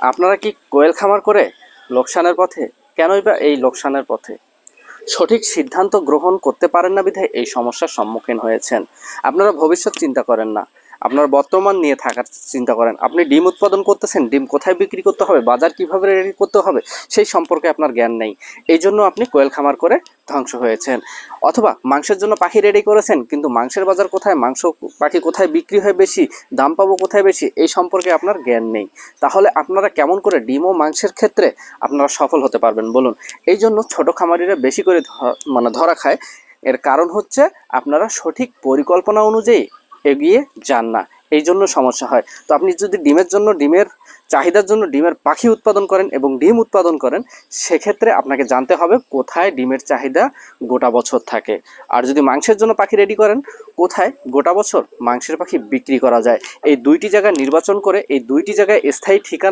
আপনারা কি কোয়েল খামার করে লোকসানের পথে? কেনই বা এই লোকসানের পথে? সঠিক সিদ্ধান্ত গ্রহণ করতে পারেন না বিধায় এই সমস্যার সম্মুখীন হয়েছেন। আপনারা ভবিষ্যৎ চিন্তা করেন না, আপনার বর্তমান নিয়ে থাকার চিন্তা করেন। আপনি ডিম উৎপাদন করতেছেন, ডিম কোথায় বিক্রি করতে হবে, বাজার কিভাবে রেডি করতে হবে সেই সম্পর্কে আপনার জ্ঞান নেই। এই জন্য আপনি কোয়েল খামার করে ধ্বংস হয়েছেন। অথবা মাংসের জন্য পাখি রেডি করেছেন, কিন্তু মাংসের বাজার কোথায়, মাংস পাখি কোথায় বিক্রি হয় বেশি, দাম পাবো কোথায় বেশি, এই সম্পর্কে আপনার জ্ঞান নেই। তাহলে আপনারা কেমন করে ডিম ও মাংসের ক্ষেত্রে আপনারা সফল হতে পারবেন বলুন? এই জন্য ছোট খামারিরা বেশি করে ধরা খায়। এর কারণ হচ্ছে আপনারা সঠিক পরিকল্পনা অনুযায়ী এগিয়ে যান না, এই জন্য সমস্যা হয়। তো আপনি যদি ডিমের জন্য, ডিমের চাহিদার জন্য ডিমের পাখি উৎপাদন করেন এবং ডিম উৎপাদন করেন, সেক্ষেত্রে আপনাকে জানতে হবে কোথায় ডিমের চাহিদা গোটা বছর থাকে। আর যদি মাংসের জন্য পাখি রেডি করেন, কোথায় গোটা বছর মাংসের পাখি বিক্রি করা যায়। এই দুইটি জায়গা নির্বাচন করে, এই দুইটি জায়গায় স্থায়ী ঠিকানা